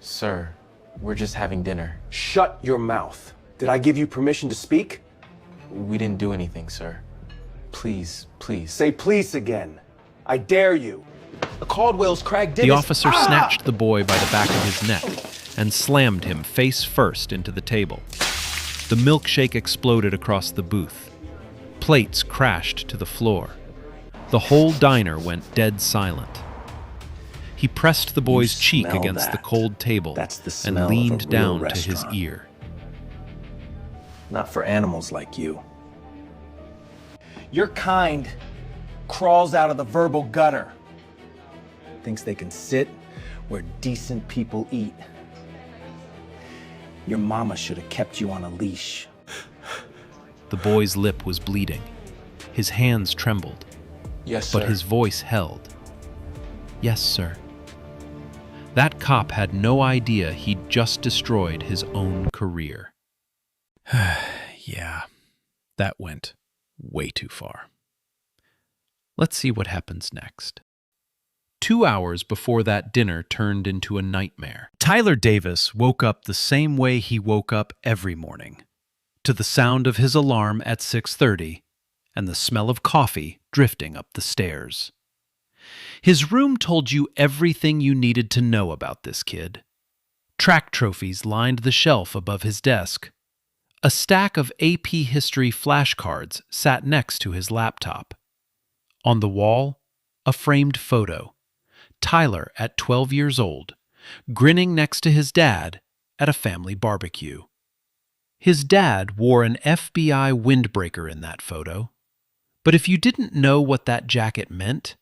Sir, we're just having dinner. Shut your mouth. Did I give you permission to speak? We didn't do anything, sir. Please, please. Say please again. I dare you. The Caldwell's Crag Divis. The officer snatched the boy by the back of his neck and slammed him face first into the table. The milkshake exploded across the booth. Plates crashed to the floor. The whole diner went dead silent. He pressed the boy's cheek against the cold table and leaned down to his ear. Not for animals like you. Your kind crawls out of the verbal gutter. Thinks they can sit where decent people eat. Your mama should have kept you on a leash. The boy's lip was bleeding. His hands trembled. Yes, sir. But his voice held. Yes, sir. That cop had no idea he'd just destroyed his own career. Yeah, that went way too far. Let's see what happens next. 2 hours before that dinner turned into a nightmare, Tyler Davis woke up the same way he woke up every morning, to the sound of his alarm at 6:30 and the smell of coffee drifting up the stairs. His room told you everything you needed to know about this kid. Track trophies lined the shelf above his desk. A stack of AP history flashcards sat next to his laptop. On the wall, a framed photo. Tyler at 12 years old, grinning next to his dad at a family barbecue. His dad wore an FBI windbreaker in that photo. But if you didn't know what that jacket meant,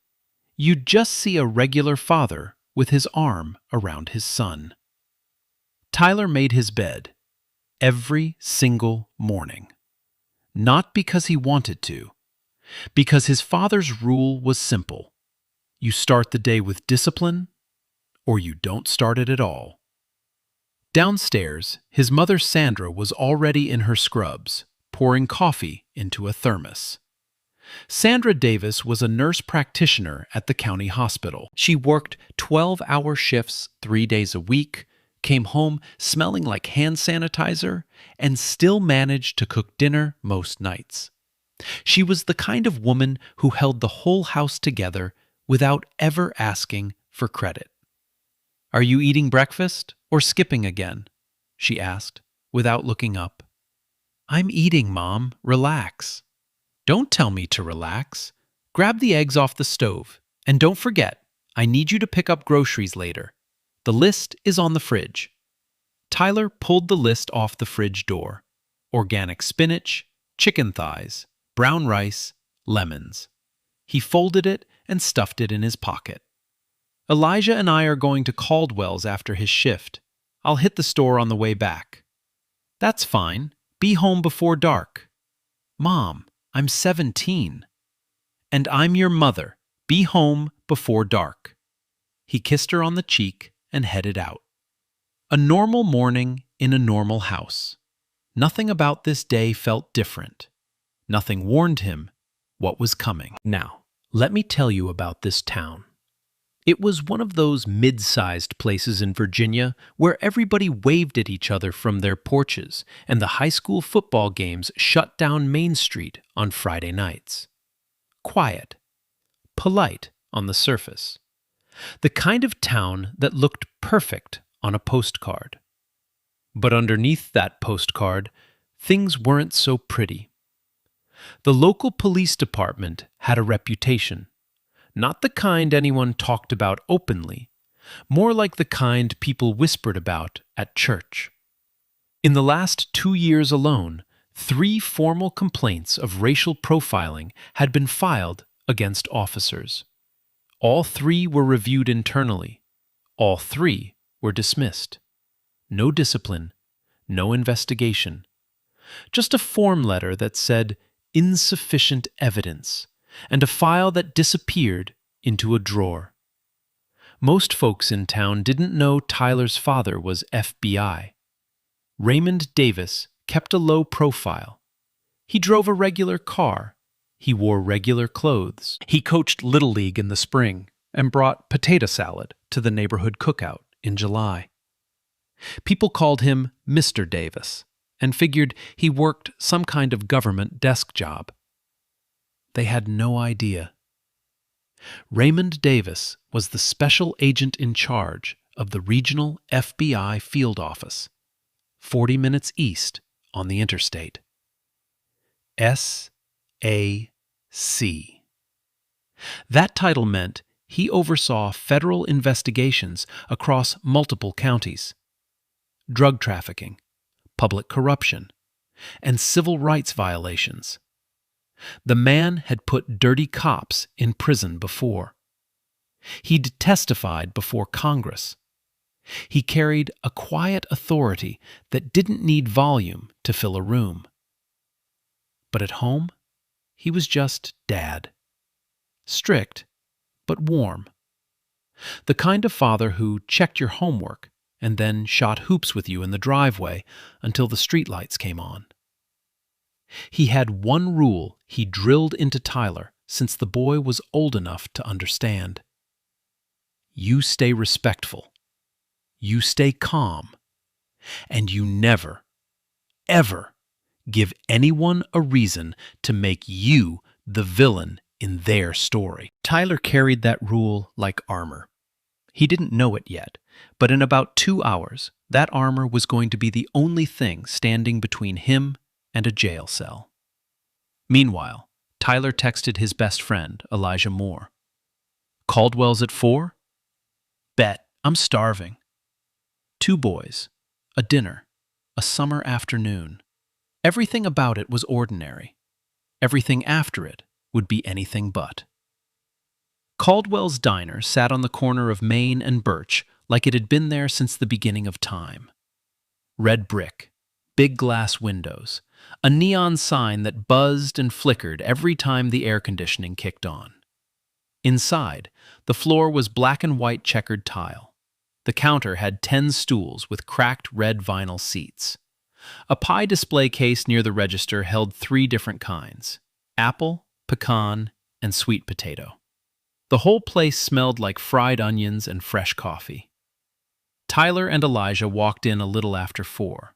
you'd just see a regular father with his arm around his son. Tyler made his bed every single morning, not because he wanted to, because his father's rule was simple. You start the day with discipline, or you don't start it at all. Downstairs, his mother Sandra was already in her scrubs, pouring coffee into a thermos. Sandra Davis was a nurse practitioner at the county hospital. She worked 12-hour shifts 3 days a week, came home smelling like hand sanitizer, and still managed to cook dinner most nights. She was the kind of woman who held the whole house together without ever asking for credit. "Are you eating breakfast or skipping again?" she asked, without looking up. "I'm eating, Mom. Relax." "Don't tell me to relax. Grab the eggs off the stove. And don't forget, I need you to pick up groceries later. The list is on the fridge." Tyler pulled the list off the fridge door. Organic spinach, chicken thighs, brown rice, lemons. He folded it and stuffed it in his pocket. "Elijah and I are going to Caldwell's after his shift. I'll hit the store on the way back." "That's fine. Be home before dark." "Mom, I'm 17. "And I'm your mother. Be home before dark." He kissed her on the cheek and headed out. A normal morning in a normal house. Nothing about this day felt different. Nothing warned him what was coming. Now, let me tell you about this town. It was one of those mid-sized places in Virginia where everybody waved at each other from their porches, and the high school football games shut down Main Street on Friday nights. Quiet. Polite on the surface. The kind of town that looked perfect on a postcard. But underneath that postcard, things weren't so pretty. The local police department had a reputation. Not the kind anyone talked about openly, more like the kind people whispered about at church. In the last 2 years alone, 3 formal complaints of racial profiling had been filed against officers. All 3 were reviewed internally. All 3 were dismissed. No discipline, no investigation. Just a form letter that said insufficient evidence, and a file that disappeared into a drawer. Most folks in town didn't know Tyler's father was FBI. Raymond Davis kept a low profile. He drove a regular car. He wore regular clothes. He coached Little League in the spring and brought potato salad to the neighborhood cookout in July. People called him Mr. Davis and figured he worked some kind of government desk job. They had no idea. Raymond Davis was the special agent in charge of the regional FBI field office, 40 minutes east on the interstate. S.A.C. That title meant he oversaw federal investigations across multiple counties: drug trafficking, public corruption, and civil rights violations. The man had put dirty cops in prison before. He'd testified before Congress. He carried a quiet authority that didn't need volume to fill a room. But at home, he was just Dad. Strict, but warm. The kind of father who checked your homework and then shot hoops with you in the driveway until the streetlights came on. He had one rule he drilled into Tyler since the boy was old enough to understand. You stay respectful, you stay calm, and you never, ever give anyone a reason to make you the villain in their story. Tyler carried that rule like armor. He didn't know it yet, but in about 2 hours, that armor was going to be the only thing standing between him and a jail cell. Meanwhile, Tyler texted his best friend, Elijah Moore. "Caldwell's at 4? Bet, I'm starving." 2 boys, a dinner, a summer afternoon. Everything about it was ordinary. Everything after it would be anything but. Caldwell's Diner sat on the corner of Main and Birch like it had been there since the beginning of time. Red brick, big glass windows, a neon sign that buzzed and flickered every time the air conditioning kicked on. Inside, the floor was black and white checkered tile. The counter had 10 stools with cracked red vinyl seats. A pie display case near the register held 3 different kinds: apple, pecan, and sweet potato. The whole place smelled like fried onions and fresh coffee. Tyler and Elijah walked in a little after 4.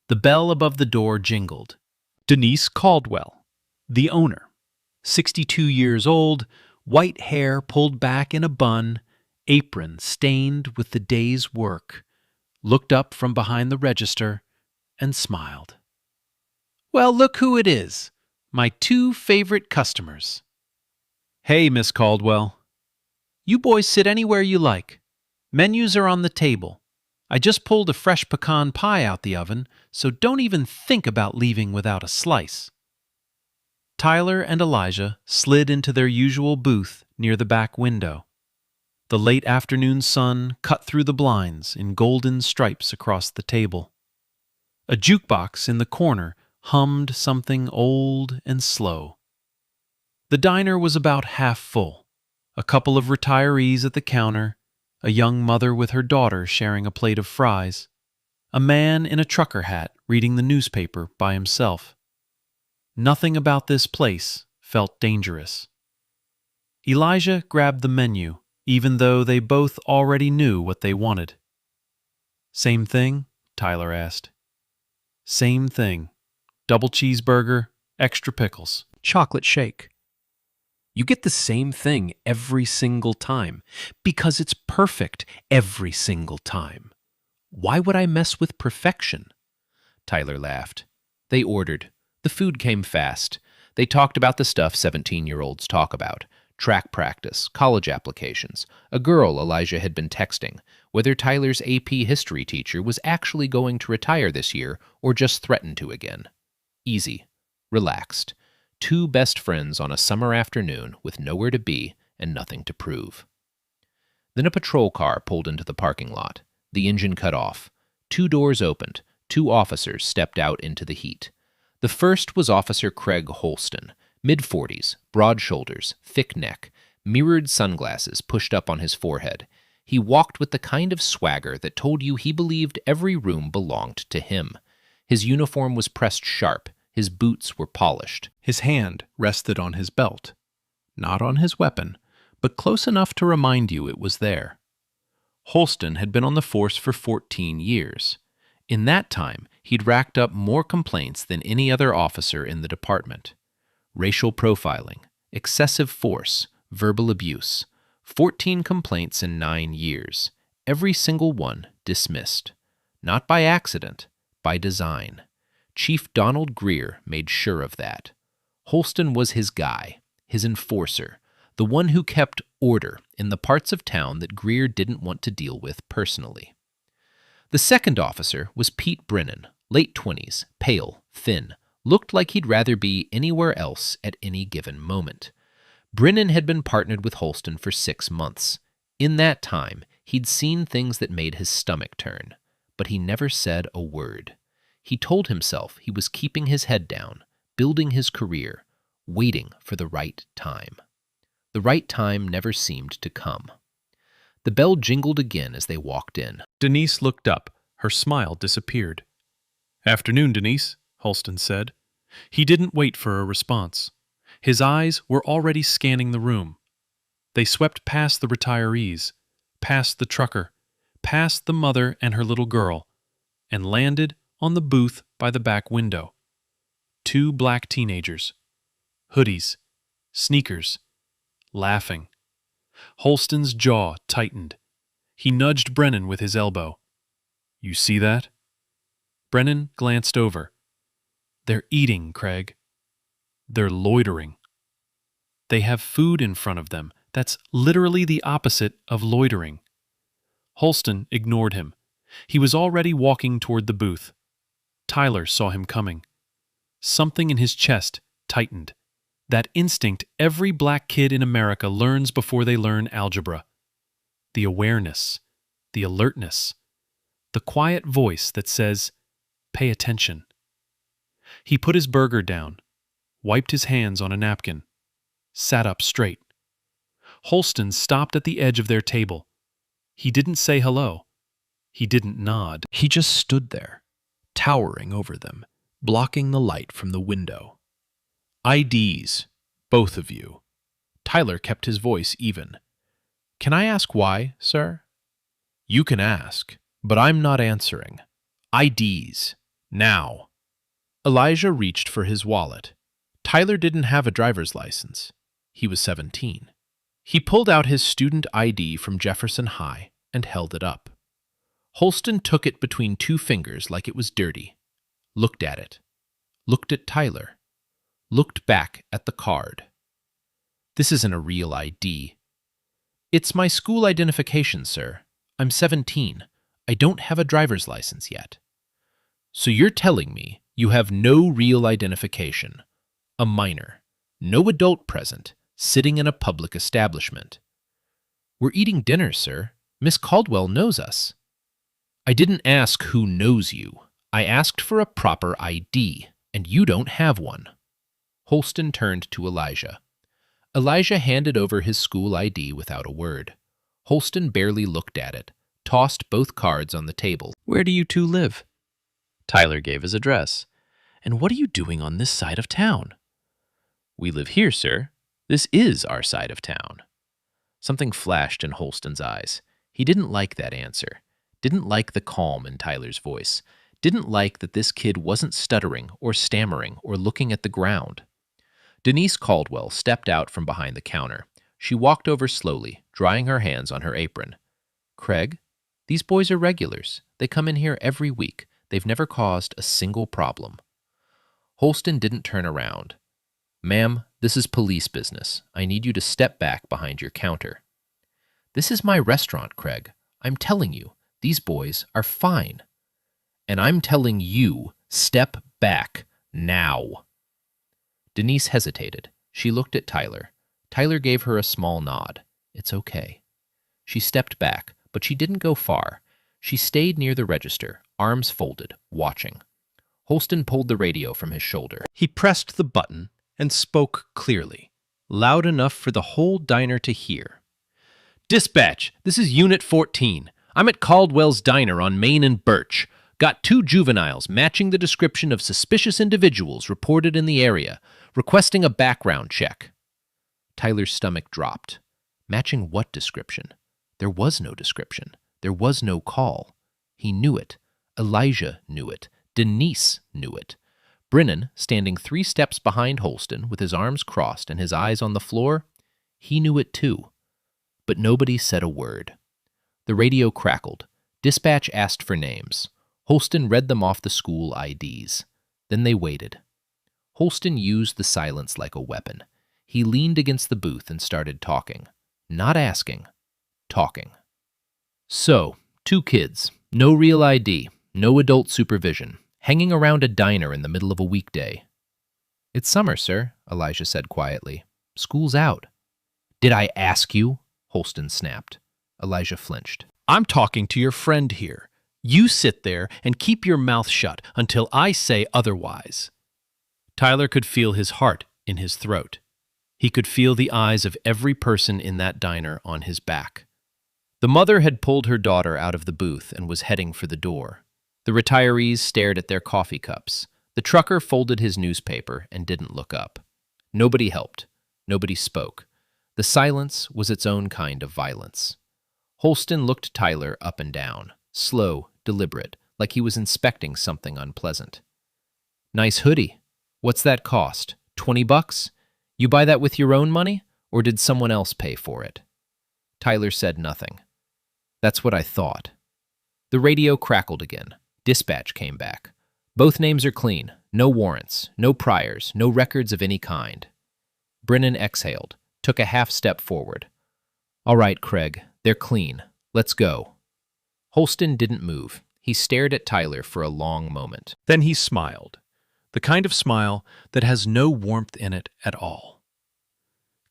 The bell above the door jingled. Denise Caldwell, the owner, 62 years old, white hair pulled back in a bun, apron stained with the day's work, looked up from behind the register and smiled. "Well, look who it is. My 2 favorite customers." "Hey, Miss Caldwell. You boys sit anywhere you like. Menus are on the table. I just pulled a fresh pecan pie out the oven, so don't even think about leaving without a slice." Tyler and Elijah slid into their usual booth near the back window. The late afternoon sun cut through the blinds in golden stripes across the table. A jukebox in the corner hummed something old and slow. The diner was about half full. A couple of retirees at the counter, a young mother with her daughter sharing a plate of fries, a man in a trucker hat reading the newspaper by himself. Nothing about this place felt dangerous. Elijah grabbed the menu, even though they both already knew what they wanted. "Same thing?" Tyler asked. "Same thing. Double cheeseburger, extra pickles, chocolate shake." You get the same thing every single time, because it's perfect every single time. Why would I mess with perfection? Tyler laughed. They ordered. The food came fast. They talked about the stuff 17-year-olds talk about: track practice, college applications, a girl Elijah had been texting, whether Tyler's AP history teacher was actually going to retire this year or just threaten to again. Easy. Relaxed. 2 best friends on a summer afternoon with nowhere to be and nothing to prove. Then a patrol car pulled into the parking lot. The engine cut off. 2 doors opened. 2 officers stepped out into the heat. The first was Officer Craig Holston, mid-40s, broad shoulders, thick neck, mirrored sunglasses pushed up on his forehead. He walked with the kind of swagger that told you he believed every room belonged to him. His uniform was pressed sharp. His boots were polished. His hand rested on his belt. Not on his weapon, but close enough to remind you it was there. Holston had been on the force for 14 years. In that time, he'd racked up more complaints than any other officer in the department. Racial profiling, excessive force, verbal abuse. 14 complaints in 9 years. Every single one dismissed. Not by accident, by design. Chief Donald Greer made sure of that. Holston was his guy, his enforcer, the one who kept order in the parts of town that Greer didn't want to deal with personally. The second officer was Pete Brennan, late 20s, pale, thin, looked like he'd rather be anywhere else at any given moment. Brennan had been partnered with Holston for 6 months. In that time, he'd seen things that made his stomach turn, but he never said a word. He told himself he was keeping his head down, building his career, waiting for the right time. The right time never seemed to come. The bell jingled again as they walked in. Denise looked up. Her smile disappeared. "Afternoon, Denise," Holston said. He didn't wait for a response. His eyes were already scanning the room. They swept past the retirees, past the trucker, past the mother and her little girl, and landed on the booth by the back window. 2 black teenagers. Hoodies. Sneakers. Laughing. Holston's jaw tightened. He nudged Brennan with his elbow. "You see that?" Brennan glanced over. "They're eating, Craig. They're loitering. They have food in front of them. That's literally the opposite of loitering." Holston ignored him. He was already walking toward the booth. Tyler saw him coming. Something in his chest tightened. That instinct every black kid in America learns before they learn algebra. The awareness, the alertness, the quiet voice that says, "Pay attention." He put his burger down, wiped his hands on a napkin, sat up straight. Holston stopped at the edge of their table. He didn't say hello. He didn't nod. He just stood there, towering over them, blocking the light from the window. "IDs, both of you." Tyler kept his voice even. "Can I ask why, sir?" "You can ask, but I'm not answering. IDs, now." Elijah reached for his wallet. Tyler didn't have a driver's license. He was 17. He pulled out his student ID from Jefferson High and held it up. Holston took it between 2 fingers like it was dirty, looked at it, looked at Tyler, looked back at the card. "This isn't a real ID." "It's my school identification, sir. I'm 17. I don't have a driver's license yet." "So you're telling me you have no real identification? A minor, no adult present, sitting in a public establishment." "We're eating dinner, sir. Miss Caldwell knows us." "I didn't ask who knows you. I asked for a proper ID, and you don't have one." Holston turned to Elijah. Elijah handed over his school ID without a word. Holston barely looked at it, tossed both cards on the table. "Where do you 2 live?" Tyler gave his address. "And what are you doing on this side of town?" "We live here, sir. This is our side of town." Something flashed in Holston's eyes. He didn't like that answer. Didn't like the calm in Tyler's voice. Didn't like that this kid wasn't stuttering or stammering or looking at the ground. Denise Caldwell stepped out from behind the counter. She walked over slowly, drying her hands on her apron. "Craig, these boys are regulars. They come in here every week. They've never caused a single problem." Holston didn't turn around. "Ma'am, this is police business. I need you to step back behind your counter." "This is my restaurant, Craig. I'm telling you, these boys are fine." "And I'm telling you, step back now." Denise hesitated. She looked at Tyler. Tyler gave her a small nod. "It's okay." She stepped back, but she didn't go far. She stayed near the register, arms folded, watching. Holston pulled the radio from his shoulder. He pressed the button and spoke clearly, loud enough for the whole diner to hear. "Dispatch, this is Unit 14. I'm at Caldwell's Diner on Main and Birch. Got 2 juveniles matching the description of suspicious individuals reported in the area, requesting a background check." Tyler's stomach dropped. Matching what description? There was no description. There was no call. He knew it. Elijah knew it. Denise knew it. Brennan, standing 3 steps behind Holston with his arms crossed and his eyes on the floor, he knew it too. But nobody said a word. The radio crackled. Dispatch asked for names. Holston read them off the school IDs. Then they waited. Holston used the silence like a weapon. He leaned against the booth and started talking. Not asking, talking. So, 2 kids, no real ID, no adult supervision, hanging around a diner in the middle of a weekday. It's summer, sir, Elijah said quietly. School's out. Did I ask you? Holston snapped. Elijah flinched. I'm talking to your friend here. You sit there and keep your mouth shut until I say otherwise. Tyler could feel his heart in his throat. He could feel the eyes of every person in that diner on his back. The mother had pulled her daughter out of the booth and was heading for the door. The retirees stared at their coffee cups. The trucker folded his newspaper and didn't look up. Nobody helped. Nobody spoke. The silence was its own kind of violence. Holston looked Tyler up and down, slow, deliberate, like he was inspecting something unpleasant. Nice hoodie. What's that cost? $20? You buy that with your own money, or did someone else pay for it? Tyler said nothing. That's what I thought. The radio crackled again. Dispatch came back. Both names are clean. No warrants, no priors, no records of any kind. Brennan exhaled, took a half step forward. All right, Craig, they're clean. Let's go. Holston didn't move. He stared at Tyler for a long moment. Then he smiled, the kind of smile that has no warmth in it at all.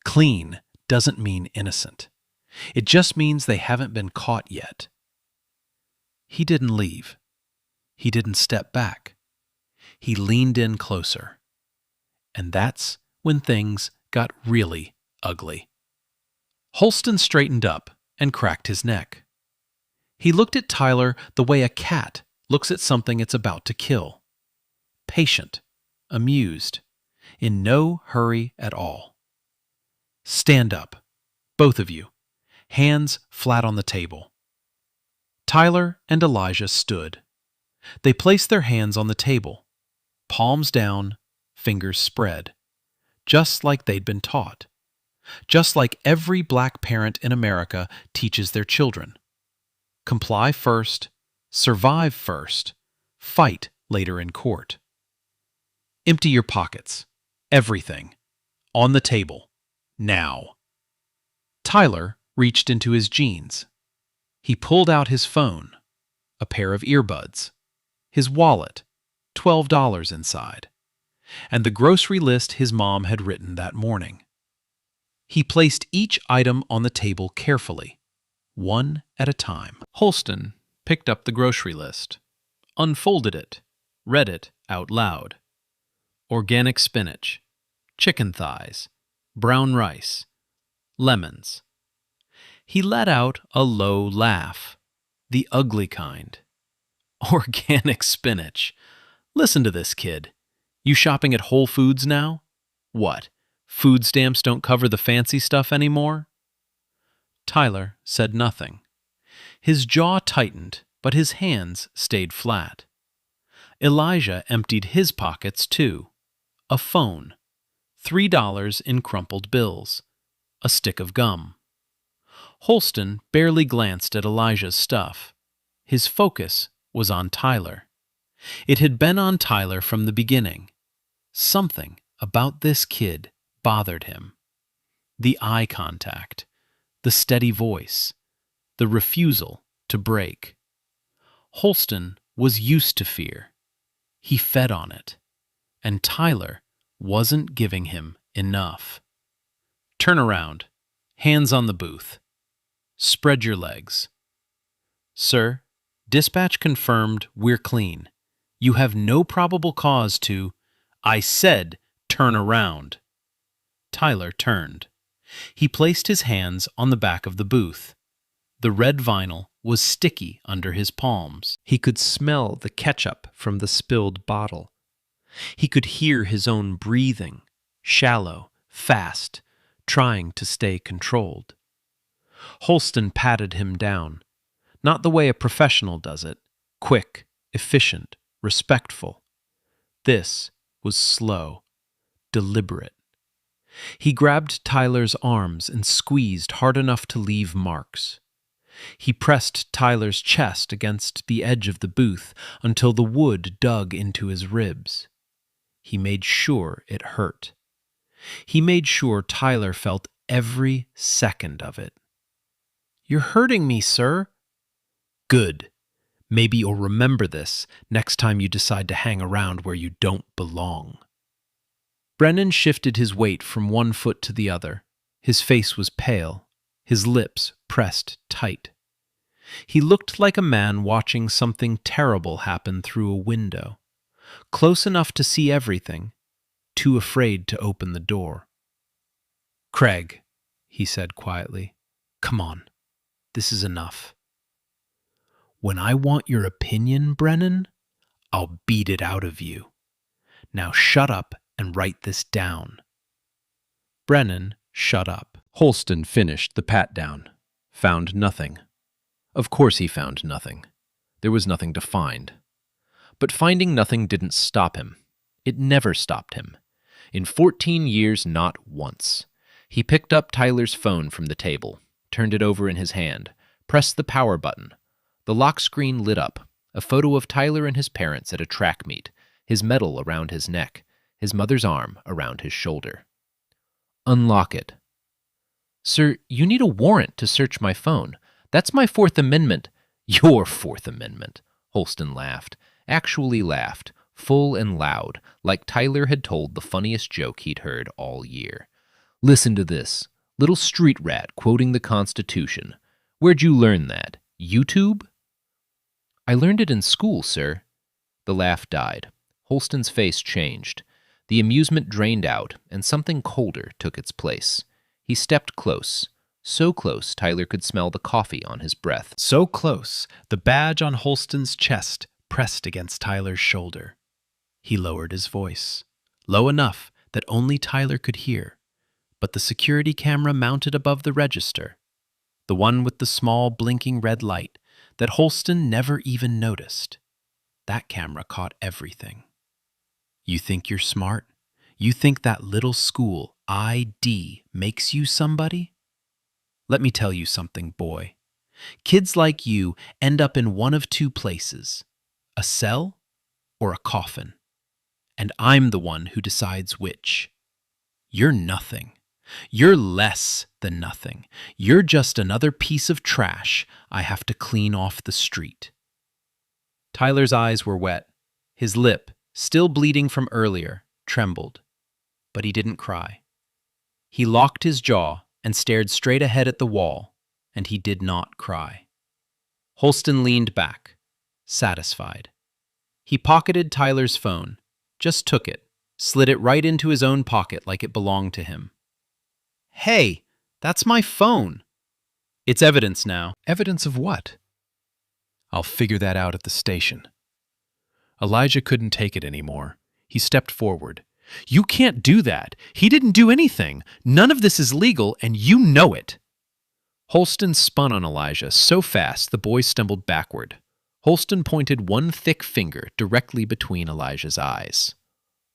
Clean doesn't mean innocent. It just means they haven't been caught yet. He didn't leave. He didn't step back. He leaned in closer. And that's when things got really ugly. Holston straightened up and cracked his neck. He looked at Tyler the way a cat looks at something it's about to kill. Patient, amused, in no hurry at all. Stand up, both of you, hands flat on the table. Tyler and Elijah stood. They placed their hands on the table, palms down, fingers spread, just like they'd been taught, just like every black parent in America teaches their children. Comply first, survive first, fight later in court. Empty your pockets, everything, on the table, now. Tyler reached into his jeans. He pulled out his phone, a pair of earbuds, his wallet, $12 inside, and the grocery list his mom had written that morning. He placed each item on the table carefully, one at a time. Holston picked up the grocery list, unfolded it, read it out loud. Organic spinach, chicken thighs, brown rice, lemons. He let out a low laugh, the ugly kind. Organic spinach. Listen to this, kid. You shopping at Whole Foods now? What, food stamps don't cover the fancy stuff anymore? Tyler said nothing. His jaw tightened, but his hands stayed flat. Elijah emptied his pockets too. A phone, $3 in crumpled bills, a stick of gum. Holston barely glanced at Elijah's stuff. His focus was on Tyler. It had been on Tyler from the beginning. Something about this kid bothered him. The eye contact, the steady voice, the refusal to break. Holston was used to fear. He fed on it, and Tyler wasn't giving him enough. Turn around, hands on the booth. Spread your legs. Sir, dispatch confirmed we're clean. You have no probable cause to... I said turn around. Tyler turned. He placed his hands on the back of the booth. The red vinyl was sticky under his palms. He could smell the ketchup from the spilled bottle. He could hear his own breathing, shallow, fast, trying to stay controlled. Holston patted him down. Not the way a professional does it. Quick, efficient, respectful. This was slow, deliberate. He grabbed Tyler's arms and squeezed hard enough to leave marks. He pressed Tyler's chest against the edge of the booth until the wood dug into his ribs. He made sure it hurt. He made sure Tyler felt every second of it. "You're hurting me, sir." "Good. Maybe you'll remember this next time you decide to hang around where you don't belong." Brennan shifted his weight from one foot to the other. His face was pale, his lips pressed tight. He looked like a man watching something terrible happen through a window, close enough to see everything, too afraid to open the door. "Craig," he said quietly, "come on. This is enough. When I want your opinion, Brennan, I'll beat it out of you. Now shut up and write this down." Brennan shut up. Holston finished the pat-down. Found nothing. Of course he found nothing. There was nothing to find. But finding nothing didn't stop him. It never stopped him. In 14 years, not once. He picked up Tyler's phone from the table, turned it over in his hand, pressed the power button. The lock screen lit up, a photo of Tyler and his parents at a track meet, his medal around his neck, his mother's arm around his shoulder. "Unlock it." "Sir, you need a warrant to search my phone. That's my Fourth Amendment." "Your Fourth Amendment," Holston laughed, actually laughed, full and loud, like Tyler had told the funniest joke he'd heard all year. "Listen to this. Little street rat quoting the Constitution. Where'd you learn that? YouTube?" "I learned it in school, sir." The laugh died. Holston's face changed. The amusement drained out, and something colder took its place. He stepped close. So close, Tyler could smell the coffee on his breath. So close, the badge on Holston's chest pressed against Tyler's shoulder. He lowered his voice, low enough that only Tyler could hear, but the security camera mounted above the register, the one with the small blinking red light that Holston never even noticed. That camera caught everything. "You think you're smart? You think that little school ID makes you somebody? Let me tell you something, boy. Kids like you end up in one of two places, a cell or a coffin. And I'm the one who decides which. You're nothing. You're less than nothing. You're just another piece of trash I have to clean off the street." Tyler's eyes were wet. His lip, still bleeding from earlier, trembled. But he didn't cry. He locked his jaw and stared straight ahead at the wall, and he did not cry. Holston leaned back, satisfied. He pocketed Tyler's phone, just took it, slid it right into his own pocket like it belonged to him. "Hey, that's my phone." "It's evidence now." "Evidence of what?" "I'll figure that out at the station." Elijah couldn't take it anymore. He stepped forward. "You can't do that. He didn't do anything. None of this is legal, and you know it." Holston spun on Elijah so fast the boy stumbled backward. Holston pointed one thick finger directly between Elijah's eyes.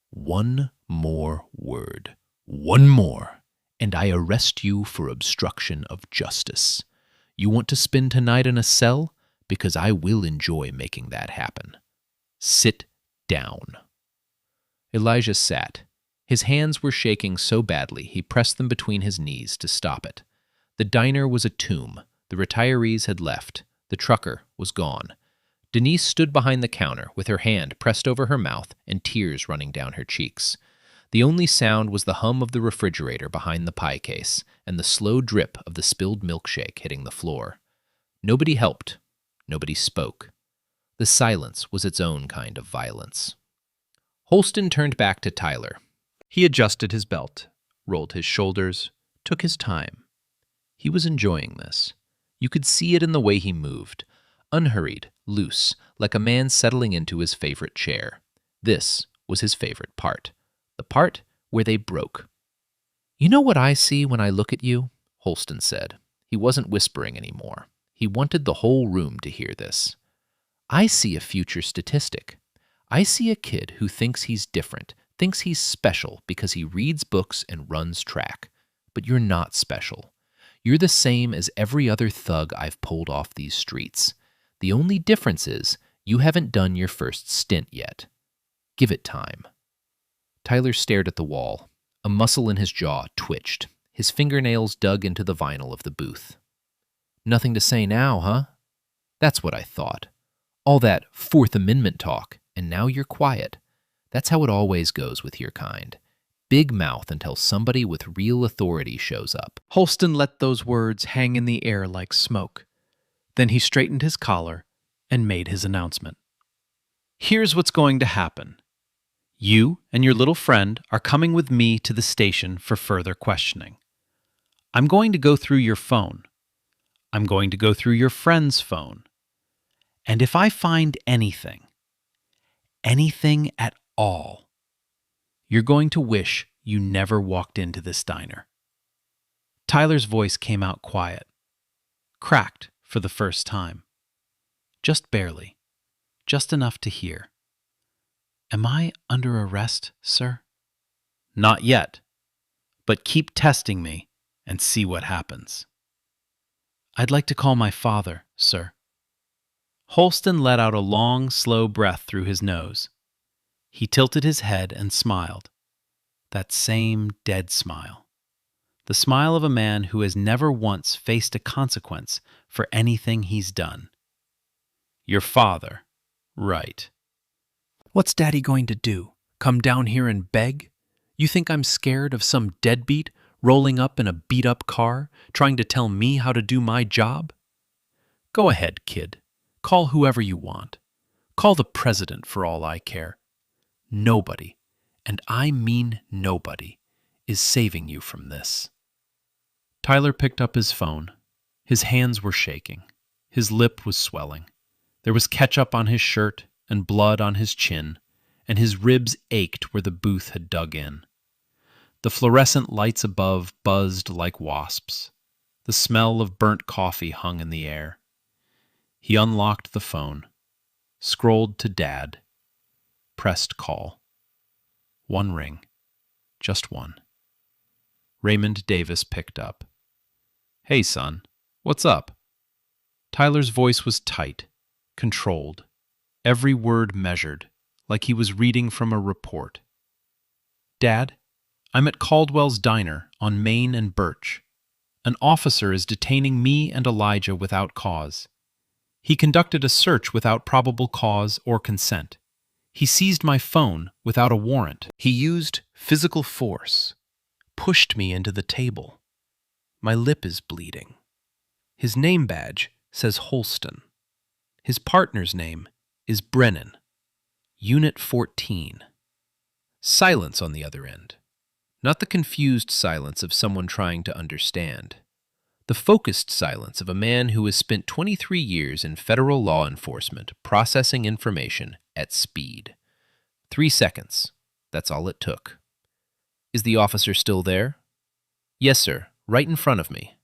"One more word. One more, and I arrest you for obstruction of justice. You want to spend tonight in a cell? Because I will enjoy making that happen. Sit down." Elijah sat. His hands were shaking so badly he pressed them between his knees to stop it. The diner was a tomb. The retirees had left. The trucker was gone. Denise stood behind the counter with her hand pressed over her mouth and tears running down her cheeks. The only sound was the hum of the refrigerator behind the pie case and the slow drip of the spilled milkshake hitting the floor. Nobody helped. Nobody spoke. The silence was its own kind of violence. Holston turned back to Tyler. He adjusted his belt, rolled his shoulders, took his time. He was enjoying this. You could see it in the way he moved, unhurried, loose, like a man settling into his favorite chair. This was his favorite part, the part where they broke. "You know what I see when I look at you?" Holston said. He wasn't whispering anymore. He wanted the whole room to hear this. I see a future statistic. I see a kid who thinks he's different, thinks he's special because he reads books and runs track. But you're not special. You're the same as every other thug I've pulled off these streets. The only difference is you haven't done your first stint yet. Give it time. Tyler stared at the wall. A muscle in his jaw twitched. His fingernails dug into the vinyl of the booth. Nothing to say now, huh? That's what I thought. All that Fourth Amendment talk, and now you're quiet. That's how it always goes with your kind. Big mouth until somebody with real authority shows up. Holston let those words hang in the air like smoke. Then he straightened his collar and made his announcement. Here's what's going to happen. You and your little friend are coming with me to the station for further questioning. I'm going to go through your phone. I'm going to go through your friend's phone. And if I find anything at all, you're going to wish you never walked into this diner. Tyler's voice came out quiet, cracked for the first time. Just barely, just enough to hear. Am I under arrest, sir? Not yet, but keep testing me and see what happens. I'd like to call my father, sir. Holston let out a long, slow breath through his nose. He tilted his head and smiled. That same dead smile. The smile of a man who has never once faced a consequence for anything he's done. Your father, right. What's Daddy going to do? Come down here and beg? You think I'm scared of some deadbeat rolling up in a beat-up car, trying to tell me how to do my job? Go ahead, kid. Call whoever you want. Call the president for all I care. Nobody, and I mean nobody, is saving you from this. Tyler picked up his phone. His hands were shaking. His lip was swelling. There was ketchup on his shirt and blood on his chin, and his ribs ached where the booth had dug in. The fluorescent lights above buzzed like wasps. The smell of burnt coffee hung in the air. He unlocked the phone, scrolled to Dad, pressed call. One ring. Just one. Raymond Davis picked up. Hey, son. What's up? Tyler's voice was tight, controlled, every word measured, like he was reading from a report. Dad, I'm at Caldwell's Diner on Main and Birch. An officer is detaining me and Elijah without cause. He conducted a search without probable cause or consent. He seized my phone without a warrant. He used physical force, pushed me into the table. My lip is bleeding. His name badge says Holston. His partner's name is Brennan. Unit 14. Silence on the other end. Not the confused silence of someone trying to understand. The focused silence of a man who has spent 23 years in federal law enforcement processing information at speed. 3 seconds. That's all it took. Is the officer still there? Yes, sir. Right in front of me.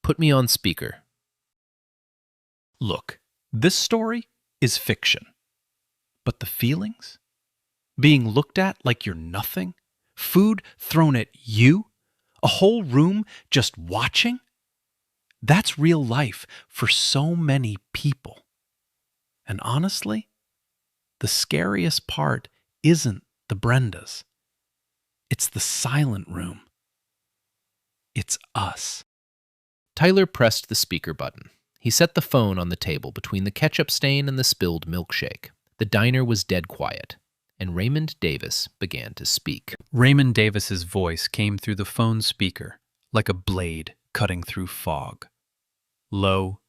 Put me on speaker. Look, this story is fiction. But the feelings? Being looked at like you're nothing? Food thrown at you? A whole room just watching? That's real life for so many people. And honestly, the scariest part isn't the Brendas. It's the silent room. It's us. Tyler pressed the speaker button. He set the phone on the table between the ketchup stain and the spilled milkshake. The diner was dead quiet, and Raymond Davis began to speak. Raymond Davis's voice came through the phone speaker like a blade cutting through fog. Low,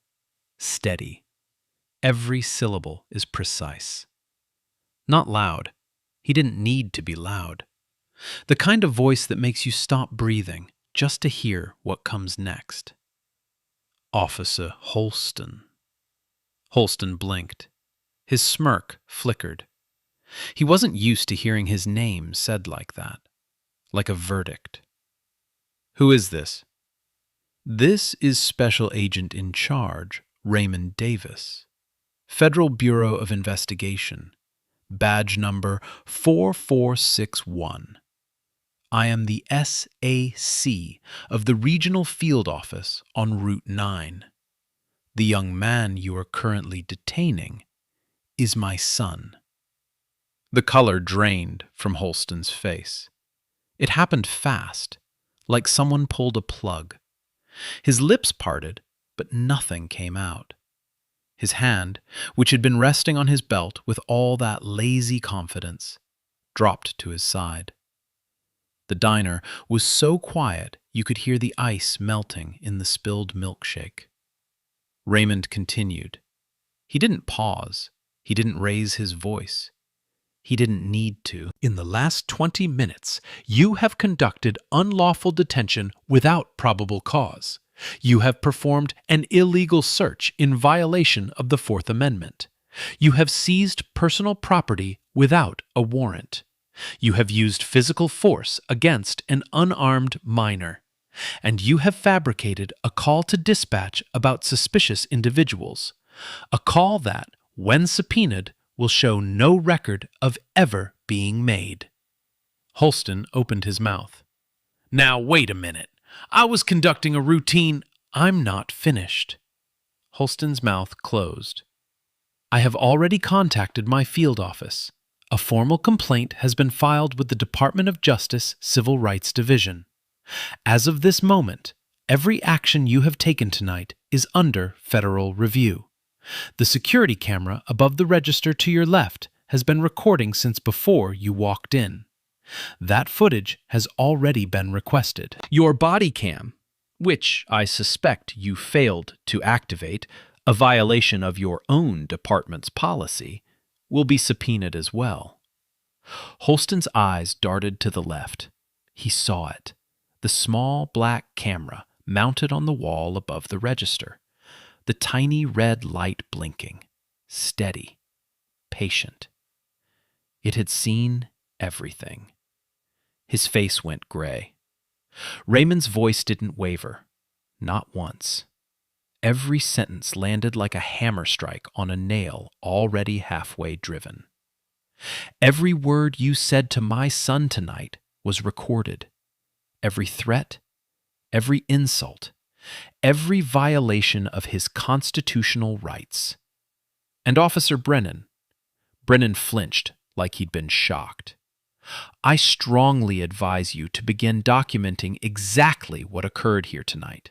steady. Every syllable is precise. Not loud. He didn't need to be loud. The kind of voice that makes you stop breathing just to hear what comes next. Officer Holston. Holston blinked. His smirk flickered. He wasn't used to hearing his name said like that, like a verdict. Who is this? This is Special Agent in Charge, Raymond Davis, Federal Bureau of Investigation, badge number 4461. I am the SAC of the Regional Field Office on Route 9. The young man you are currently detaining is my son. The color drained from Holston's face. It happened fast, like someone pulled a plug. His lips parted, but nothing came out. His hand, which had been resting on his belt with all that lazy confidence, dropped to his side. The diner was so quiet you could hear the ice melting in the spilled milkshake. Raymond continued. He didn't pause. He didn't raise his voice. He didn't need to. In the last 20 minutes, you have conducted unlawful detention without probable cause. You have performed an illegal search in violation of the Fourth Amendment. You have seized personal property without a warrant. You have used physical force against an unarmed minor. And you have fabricated a call to dispatch about suspicious individuals. A call that, when subpoenaed, will show no record of ever being made. Holston opened his mouth. Now, wait a minute. I was conducting a routine. I'm not finished. Holston's mouth closed. I have already contacted my field office. A formal complaint has been filed with the Department of Justice Civil Rights Division. As of this moment, every action you have taken tonight is under federal review. The security camera above the register to your left has been recording since before you walked in. That footage has already been requested. Your body cam, which I suspect you failed to activate, a violation of your own department's policy, will be subpoenaed as well. Holston's eyes darted to the left. He saw it. The small black camera mounted on the wall above the register. The tiny red light blinking, steady, patient. It had seen everything. His face went gray. Raymond's voice didn't waver, not once. Every sentence landed like a hammer strike on a nail already halfway driven. Every word you said to my son tonight was recorded. Every threat, every insult, every violation of his constitutional rights. And Officer Brennan flinched like he'd been shocked. I strongly advise you to begin documenting exactly what occurred here tonight.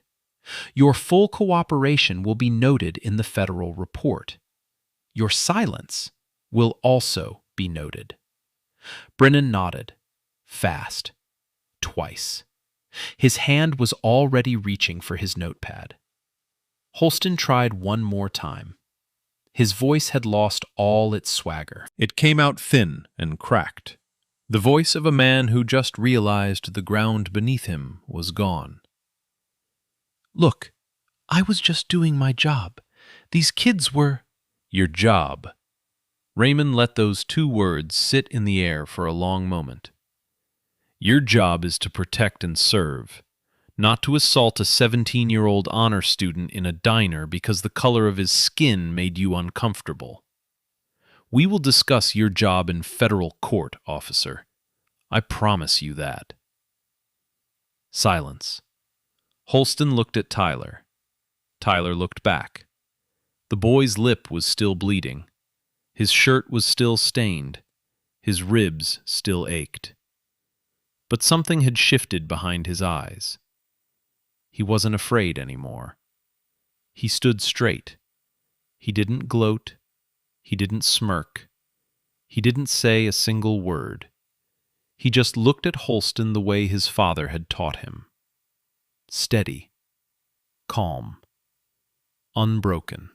Your full cooperation will be noted in the federal report. Your silence will also be noted. Brennan nodded, fast, twice. His hand was already reaching for his notepad. Holston tried one more time. His voice had lost all its swagger. It came out thin and cracked. The voice of a man who just realized the ground beneath him was gone. Look, I was just doing my job. These kids were... Your job. Raymond let those two words sit in the air for a long moment. Your job is to protect and serve, not to assault a 17-year-old honor student in a diner because the color of his skin made you uncomfortable. We will discuss your job in federal court, officer. I promise you that. Silence. Holston looked at Tyler. Tyler looked back. The boy's lip was still bleeding. His shirt was still stained. His ribs still ached. But something had shifted behind his eyes. He wasn't afraid anymore. He stood straight. He didn't gloat. He didn't smirk. He didn't say a single word. He just looked at Holston the way his father had taught him. Steady, calm, unbroken.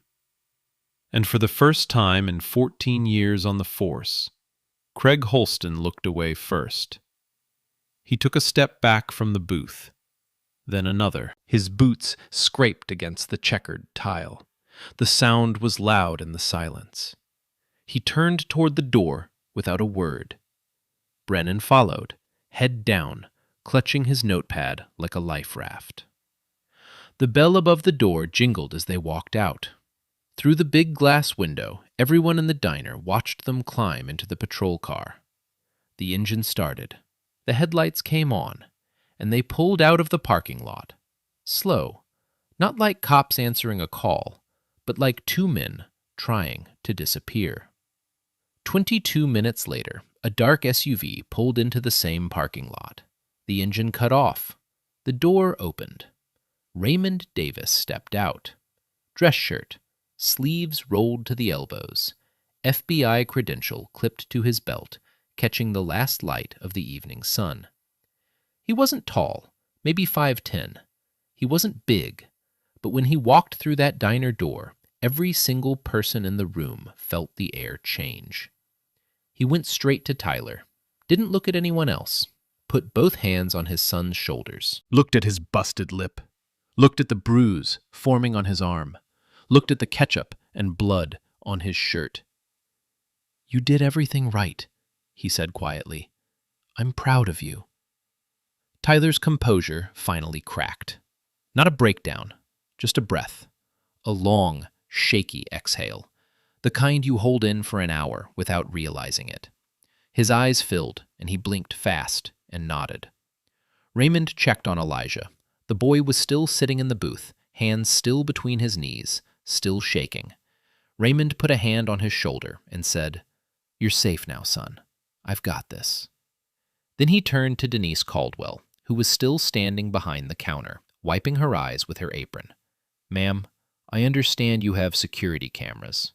And for the first time in 14 years on the force, Craig Holston looked away first. He took a step back from the booth, then another. His boots scraped against the checkered tile. The sound was loud in the silence. He turned toward the door without a word. Brennan followed, head down, clutching his notepad like a life raft. The bell above the door jingled as they walked out. Through the big glass window, everyone in the diner watched them climb into the patrol car. The engine started. The headlights came on, and they pulled out of the parking lot. Slow, not like cops answering a call, but like two men trying to disappear. 22 minutes later, a dark SUV pulled into the same parking lot. The engine cut off. The door opened. Raymond Davis stepped out. Dress shirt, sleeves rolled to the elbows, FBI credential clipped to his belt, catching the last light of the evening sun. He wasn't tall, maybe 5'10". He wasn't big, but when he walked through that diner door, every single person in the room felt the air change. He went straight to Tyler, didn't look at anyone else, put both hands on his son's shoulders. Looked at his busted lip, looked at the bruise forming on his arm, looked at the ketchup and blood on his shirt. "You did everything right," he said quietly. "I'm proud of you." Tyler's composure finally cracked. Not a breakdown, just a breath. A long, shaky exhale, the kind you hold in for an hour without realizing it. His eyes filled, and he blinked fast and nodded. Raymond checked on Elijah. The boy was still sitting in the booth, hands still between his knees, still shaking. Raymond put a hand on his shoulder and said, "You're safe now, son. I've got this." Then he turned to Denise Caldwell, who was still standing behind the counter, wiping her eyes with her apron. "Ma'am, I understand you have security cameras."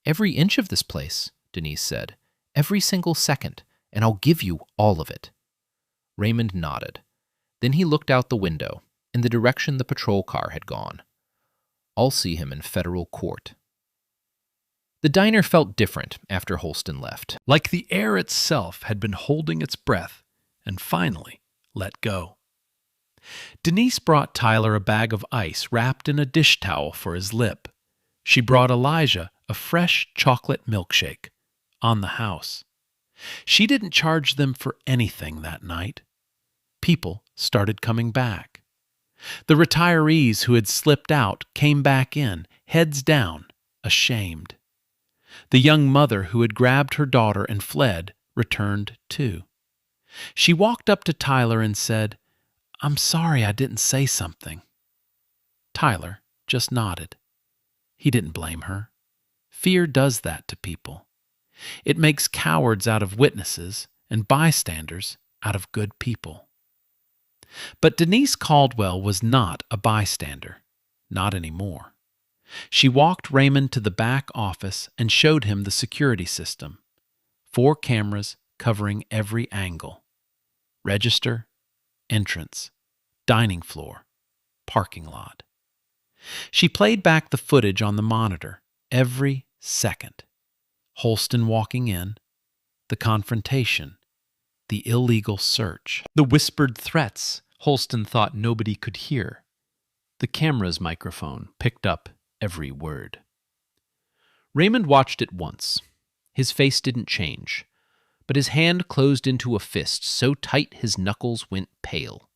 "Every inch of this place," Denise said. "Every single second, and I'll give you all of it." Raymond nodded. Then he looked out the window, in the direction the patrol car had gone. "I'll see him in federal court." The diner felt different after Holston left. Like the air itself had been holding its breath and finally let go. Denise brought Tyler a bag of ice wrapped in a dish towel for his lip. She brought Elijah a fresh chocolate milkshake on the house. She didn't charge them for anything that night. People started coming back. The retirees who had slipped out came back in, heads down, ashamed. The young mother who had grabbed her daughter and fled returned too. She walked up to Tyler and said, "I'm sorry I didn't say something." Tyler just nodded. He didn't blame her. Fear does that to people. It makes cowards out of witnesses and bystanders out of good people. But Denise Caldwell was not a bystander, not anymore. She walked Raymond to the back office and showed him the security system. 4 cameras covering every angle. Register, entrance, dining floor, parking lot. She played back the footage on the monitor every second. Holston walking in, the confrontation, the illegal search, the whispered threats Holston thought nobody could hear. The camera's microphone picked up every word. Raymond watched it once. His face didn't change, but his hand closed into a fist so tight his knuckles went pale.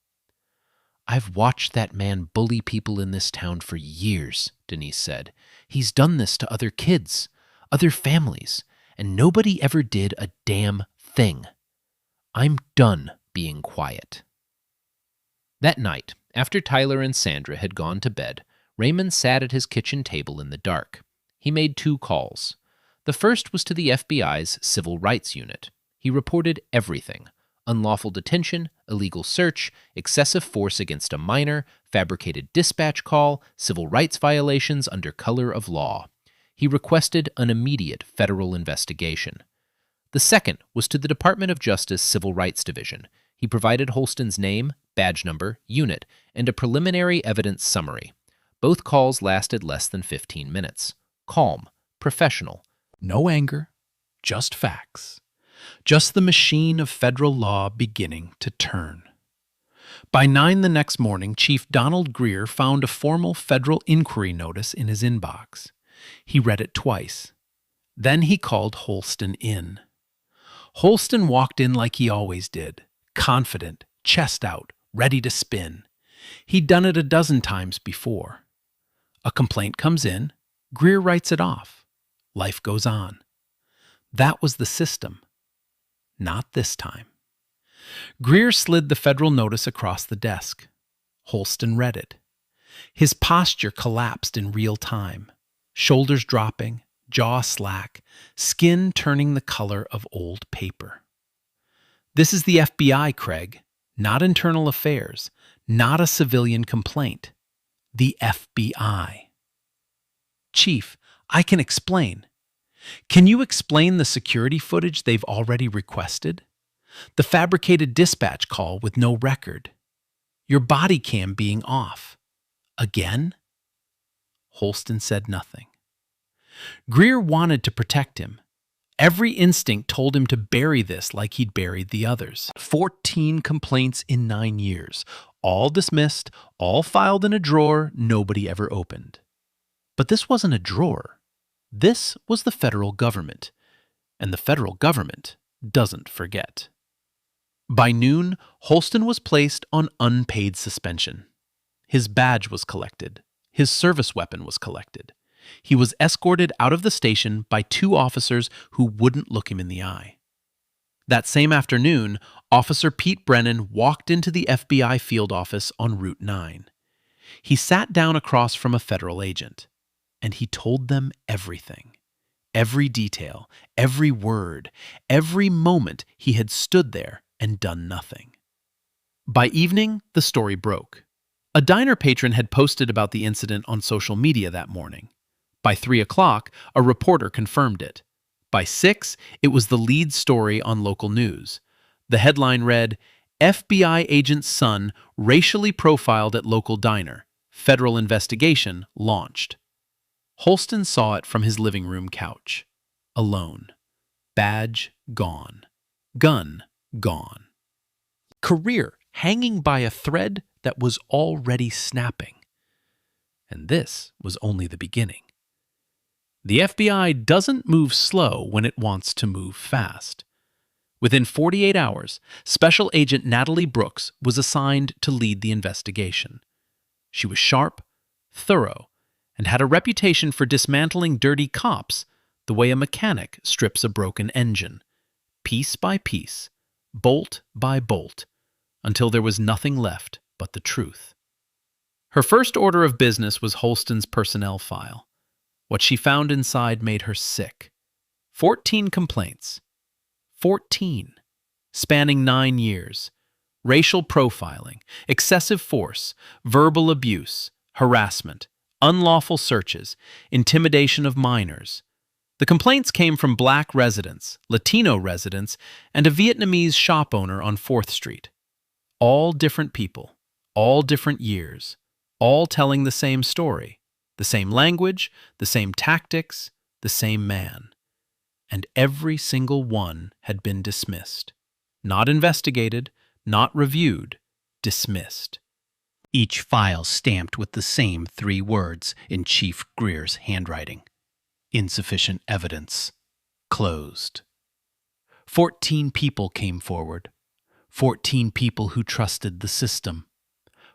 "I've watched that man bully people in this town for years," Denise said. "He's done this to other kids, other families, and nobody ever did a damn thing. I'm done being quiet." That night, after Tyler and Sandra had gone to bed, Raymond sat at his kitchen table in the dark. He made 2 calls. The first was to the FBI's Civil Rights Unit. He reported everything: unlawful detention, illegal search, excessive force against a minor, fabricated dispatch call, civil rights violations under color of law. He requested an immediate federal investigation. The second was to the Department of Justice Civil Rights Division. He provided Holston's name, badge number, unit, and a preliminary evidence summary. Both calls lasted less than 15 minutes. Calm, professional. No anger, just facts. Just the machine of federal law beginning to turn. By 9 the next morning, Chief Donald Greer found a formal federal inquiry notice in his inbox. He read it twice. Then he called Holston in. Holston walked in like he always did, confident, chest out, ready to spin. He'd done it a dozen times before. A complaint comes in, Greer writes it off. Life goes on. That was the system. Not this time. Greer slid the federal notice across the desk. Holston read it. His posture collapsed in real time, shoulders dropping, jaw slack, skin turning the color of old paper. This is the FBI, Craig, not internal affairs, not a civilian complaint. The FBI. Chief, I can explain. Can you explain the security footage they've already requested? The fabricated dispatch call with no record. Your body cam being off. Again? Holston said nothing. Greer wanted to protect him. Every instinct told him to bury this like he'd buried the others. 14 complaints in 9 years. All dismissed, all filed in a drawer nobody ever opened. But this wasn't a drawer. This was the federal government. And the federal government doesn't forget. By noon, Holston was placed on unpaid suspension. His badge was collected. His service weapon was collected. He was escorted out of the station by 2 officers who wouldn't look him in the eye. That same afternoon, Officer Pete Brennan walked into the FBI field office on Route 9. He sat down across from a federal agent, and he told them everything. Every detail, every word, every moment he had stood there and done nothing. By evening, the story broke. A diner patron had posted about the incident on social media that morning. By 3 o'clock, a reporter confirmed it. By 6, it was the lead story on local news. The headline read, FBI agent's son racially profiled at local diner. Federal investigation launched. Holston saw it from his living room couch. Alone. Badge gone. Gun gone. Career hanging by a thread that was already snapping. And this was only the beginning. The FBI doesn't move slow when it wants to move fast. Within 48 hours, Special Agent Natalie Brooks was assigned to lead the investigation. She was sharp, thorough, and had a reputation for dismantling dirty cops the way a mechanic strips a broken engine, piece by piece, bolt by bolt, until there was nothing left but the truth. Her first order of business was Holston's personnel file. What she found inside made her sick. 14 complaints. 14. Spanning 9 years. Racial profiling, excessive force, verbal abuse, harassment, unlawful searches, intimidation of minors. The complaints came from Black residents, Latino residents, and a Vietnamese shop owner on 4th Street. All different people, all different years, all telling the same story, the same language, the same tactics, the same man. And every single one had been dismissed. Not investigated, not reviewed, dismissed. Each file stamped with the same 3 words in Chief Greer's handwriting. Insufficient evidence. Closed. 14 people came forward. 14 people who trusted the system.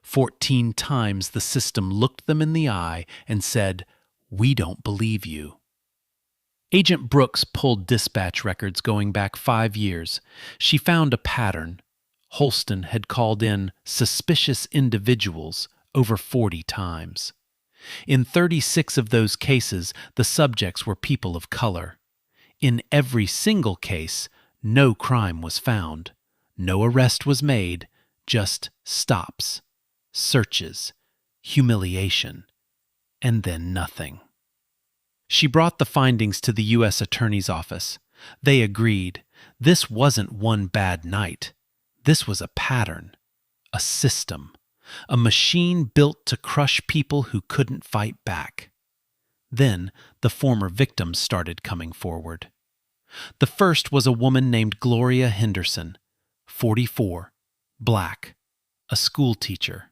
14 times the system looked them in the eye and said, "We don't believe you." Agent Brooks pulled dispatch records going back 5 years. She found a pattern. Holston had called in suspicious individuals over 40 times. In 36 of those cases, the subjects were people of color. In every single case, no crime was found. No arrest was made, just stops, searches, humiliation, and then nothing. She brought the findings to the U.S. Attorney's Office. They agreed. This wasn't one bad night. This was a pattern, a system, a machine built to crush people who couldn't fight back. Then the former victims started coming forward. The first was a woman named Gloria Henderson, 44, Black, a school teacher.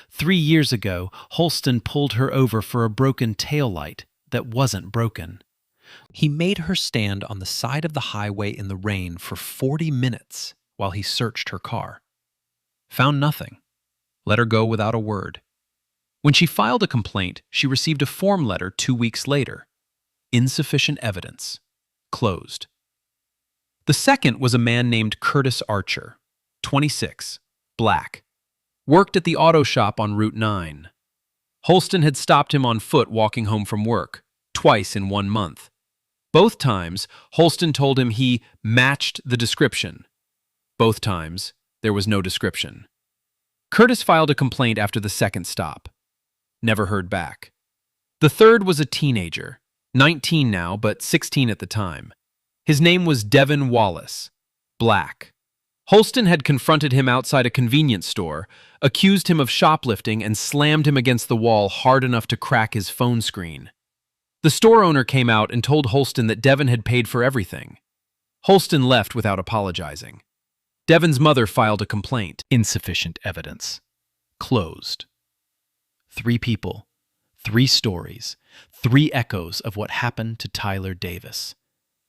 3 years ago, Holston pulled her over for a broken taillight that wasn't broken. He made her stand on the side of the highway in the rain for 40 minutes while he searched her car. Found nothing. let her go without a word. When she filed a complaint, she received a form letter 2 weeks later. Insufficient evidence. Closed. The second was a man named Curtis Archer, 26, black. Worked at the auto shop on Route 9. Holston had stopped him on foot walking home from work, twice in 1 month. Both times, Holston told him he matched the description. Both times, there was no description. Curtis filed a complaint after the second stop. Never heard back. The third was a teenager, 19 now, but 16 at the time. His name was Devin Wallace, black. Holston had confronted him outside a convenience store, accused him of shoplifting, and slammed him against the wall hard enough to crack his phone screen. The store owner came out and told Holston that Devin had paid for everything. Holston left without apologizing. Devin's mother filed a complaint. Insufficient evidence. Closed. 3 people, 3 stories, 3 echoes of what happened to Tyler Davis.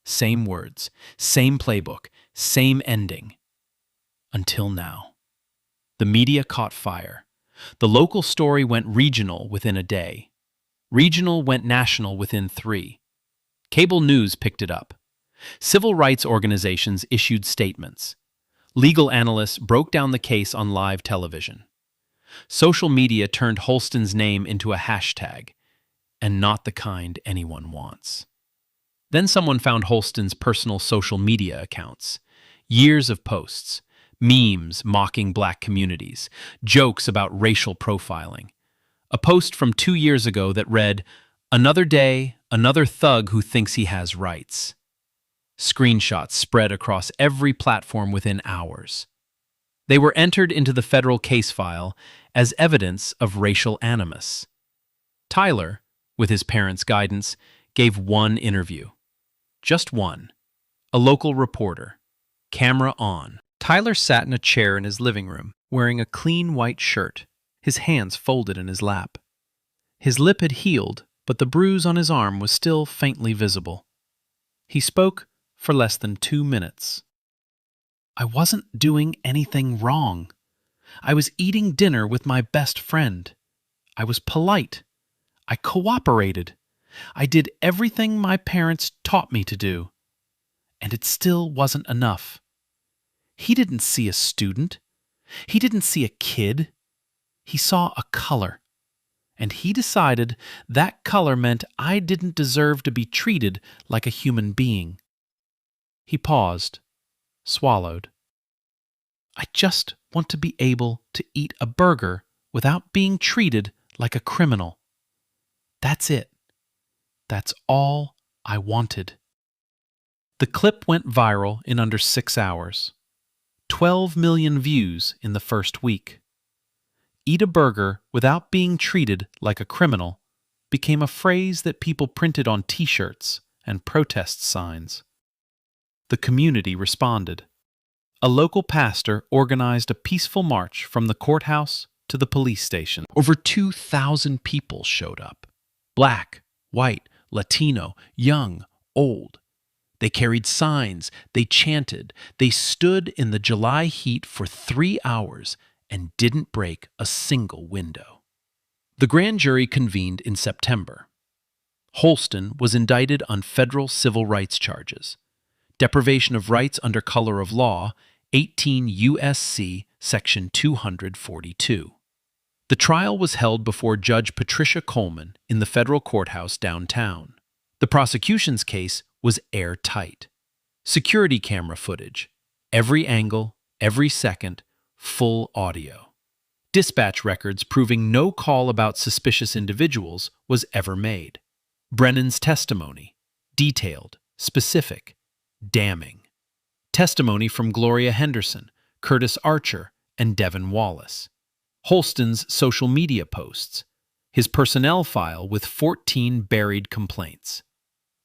Same words, same playbook, same ending. Until now. The media caught fire. The local story went regional within a day. Regional went national within 3. Cable news picked it up. Civil rights organizations issued statements. Legal analysts broke down the case on live television. Social media turned Holston's name into a hashtag, and not the kind anyone wants. Then someone found Holston's personal social media accounts. Years of posts, memes mocking black communities, jokes about racial profiling. A post from 2 years ago that read, "Another day, another thug who thinks he has rights." Screenshots spread across every platform within hours. They were entered into the federal case file as evidence of racial animus. Tyler, with his parents' guidance, gave one interview. Just one. A local reporter. Camera on. Tyler sat in a chair in his living room, wearing a clean white shirt, his hands folded in his lap. His lip had healed, but the bruise on his arm was still faintly visible. He spoke for less than 2 minutes. "I wasn't doing anything wrong. I was eating dinner with my best friend. I was polite. I cooperated. I did everything my parents taught me to do. And it still wasn't enough. He didn't see a student. He didn't see a kid. He saw a color. And he decided that color meant I didn't deserve to be treated like a human being." He paused, swallowed. "I just want to be able to eat a burger without being treated like a criminal. That's it. That's all I wanted." The clip went viral in under 6 hours. 12 million views in the first week. "Eat a burger without being treated like a criminal" became a phrase that people printed on t-shirts and protest signs. The community responded. A local pastor organized a peaceful march from the courthouse to the police station. Over 2,000 people showed up. Black, white, Latino, young, old. They carried signs, they chanted, they stood in the July heat for 3 hours and didn't break a single window. The grand jury convened in September. Holston was indicted on federal civil rights charges. Deprivation of rights under color of law, 18 U.S.C. Section 242. The trial was held before Judge Patricia Coleman in the federal courthouse downtown. The prosecution's case was airtight. Security camera footage, every angle, every second, full audio. Dispatch records proving no call about suspicious individuals was ever made. Brennan's testimony, detailed, specific, damning. Testimony from Gloria Henderson, Curtis Archer, and Devin Wallace. Holston's social media posts. His personnel file with 14 buried complaints.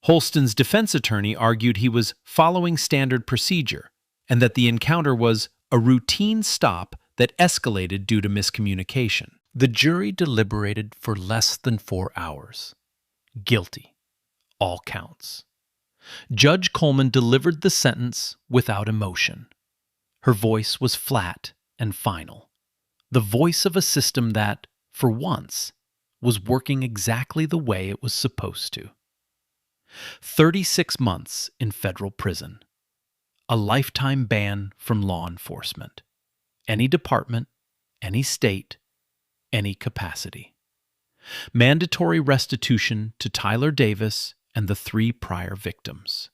Holston's defense attorney argued he was following standard procedure and that the encounter was a routine stop that escalated due to miscommunication. The jury deliberated for less than 4 hours. Guilty. All counts. Judge Coleman delivered the sentence without emotion. Her voice was flat and final. the voice of a system that, for once, was working exactly the way it was supposed to. 36 months in federal prison. A lifetime ban from law enforcement. Any department, any state, any capacity. Mandatory restitution to Tyler Davis and the 3 prior victims.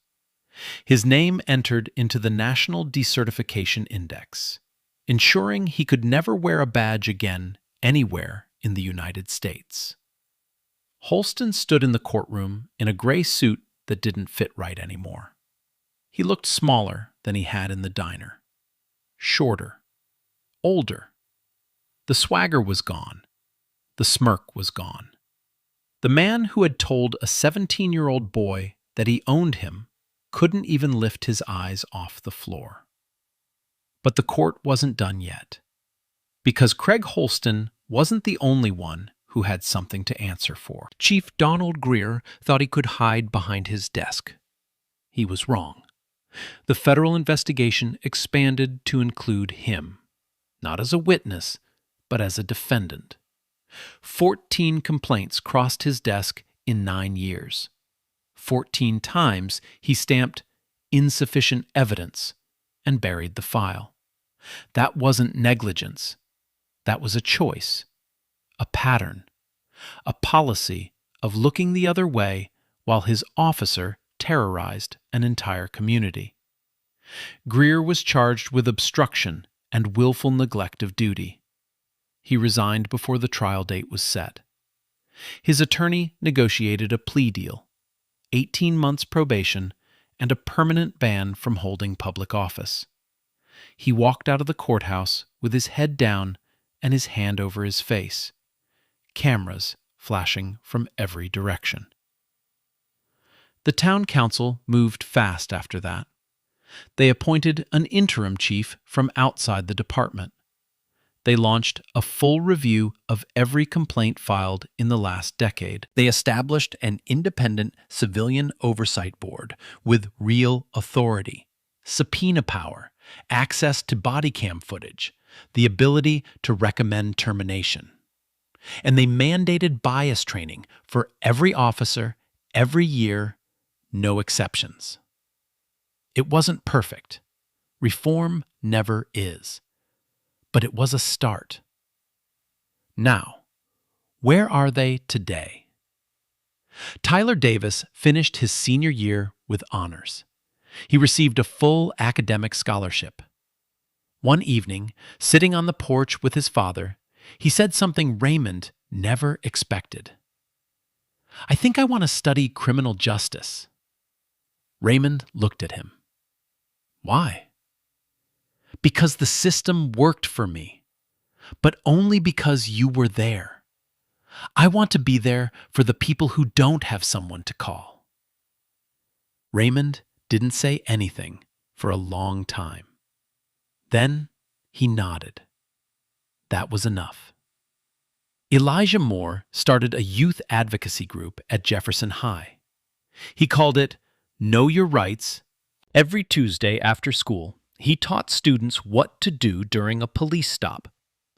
His name entered into the National Decertification Index, ensuring he could never wear a badge again anywhere in the United States. Holston stood in the courtroom in a gray suit that didn't fit right anymore. He looked smaller than he had in the diner. Shorter. Older. The swagger was gone. The smirk was gone. The man who had told a 17-year-old boy that he owned him couldn't even lift his eyes off the floor. But the court wasn't done yet, because Craig Holston wasn't the only one who had something to answer for. Chief Donald Greer thought he could hide behind his desk. He was wrong. The federal investigation expanded to include him, not as a witness, but as a defendant. 14 complaints crossed his desk in 9 years. 14 times he stamped insufficient evidence and buried the file. That wasn't negligence. That was a choice, a pattern, a policy of looking the other way while his officer terrorized an entire community. Greer was charged with obstruction and willful neglect of duty. He resigned before the trial date was set. His attorney negotiated a plea deal, 18 months probation, and a permanent ban from holding public office. He walked out of the courthouse with his head down and his hand over his face, cameras flashing from every direction. The town council moved fast after that. They appointed an interim chief from outside the department. They launched a full review of every complaint filed in the last decade. They established an independent civilian oversight board with real authority, subpoena power, access to body cam footage, the ability to recommend termination. And they mandated bias training for every officer, every year, no exceptions. It wasn't perfect. Reform never is. But it was a start. Now, where are they today? Tyler Davis finished his senior year with honors. He received a full academic scholarship. One evening, sitting on the porch with his father, he said something Raymond never expected. "I think I want to study criminal justice." Raymond looked at him. "Why?" "Because the system worked for me, but only because you were there. I want to be there for the people who don't have someone to call." Raymond didn't say anything for a long time. Then he nodded. That was enough. Elijah Moore started a youth advocacy group at Jefferson High. He called it Know Your Rights. Every Tuesday after school, he taught students what to do during a police stop,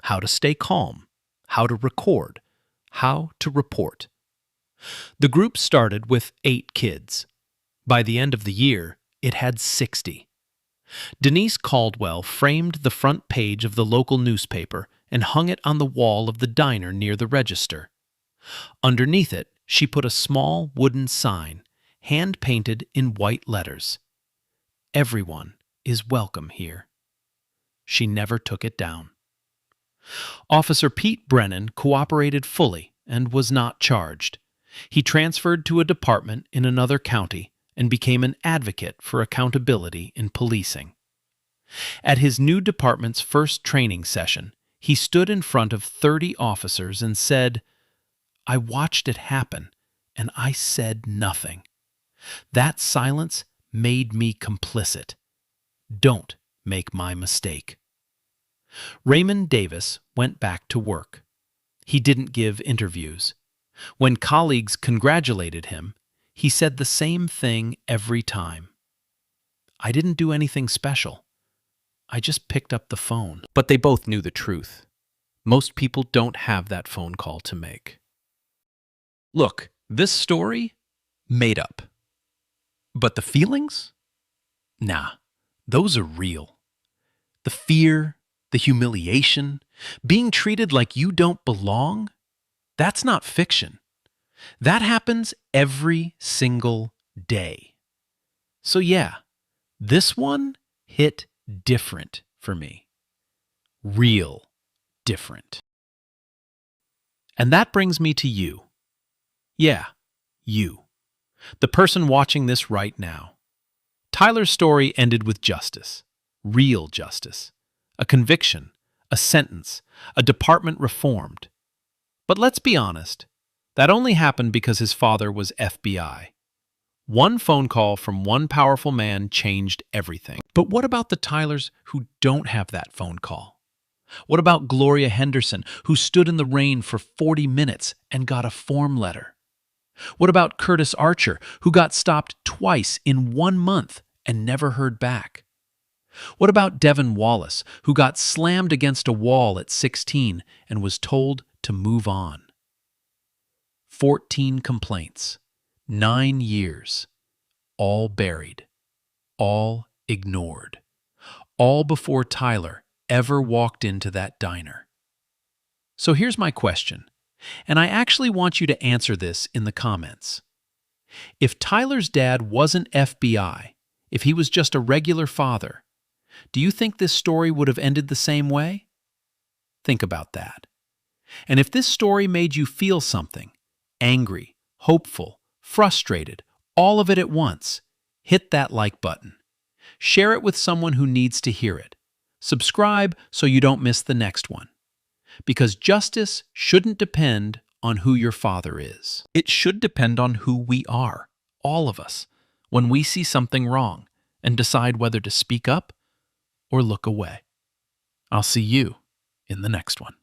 how to stay calm, how to record, how to report. The group started with 8 kids. By the end of the year, it had 60. Denise Caldwell framed the front page of the local newspaper and hung it on the wall of the diner near the register. Underneath it, she put a small wooden sign, hand-painted in white letters. "Everyone is welcome here." She never took it down. Officer Pete Brennan cooperated fully and was not charged. He transferred to a department in another county and became an advocate for accountability in policing. At his new department's first training session, he stood in front of 30 officers and said, "I watched it happen, and I said nothing. That silence made me complicit. Don't make my mistake." Raymond Davis went back to work. He didn't give interviews. When colleagues congratulated him, he said the same thing every time. "I didn't do anything special. I just picked up the phone." But they both knew the truth. Most people don't have that phone call to make. Look, this story, made up. But the feelings? Nah, those are real. The fear, the humiliation, being treated like you don't belong, that's not fiction. That happens every single day. So yeah, this one hit different for me. Real different. And that brings me to you. Yeah, you. The person watching this right now. Tyler's story ended with justice. Real justice. A conviction. A sentence. A department reformed. But let's be honest. That only happened because his father was FBI. One phone call from one powerful man changed everything. But what about the Tylers who don't have that phone call? What about Gloria Henderson, who stood in the rain for 40 minutes and got a form letter? What about Curtis Archer, who got stopped twice in 1 month and never heard back? What about Devin Wallace, who got slammed against a wall at 16 and was told to move on? 14 complaints, 9 years, all buried, all ignored, all before Tyler ever walked into that diner. So here's my question, and I actually want you to answer this in the comments. If Tyler's dad wasn't FBI, if he was just a regular father, do you think this story would have ended the same way? Think about that. And if this story made you feel something, angry, hopeful, frustrated, all of it at once, hit that like button. Share it with someone who needs to hear it. Subscribe so you don't miss the next one. Because justice shouldn't depend on who your father is. It should depend on who we are, all of us, when we see something wrong and decide whether to speak up or look away. I'll see you in the next one.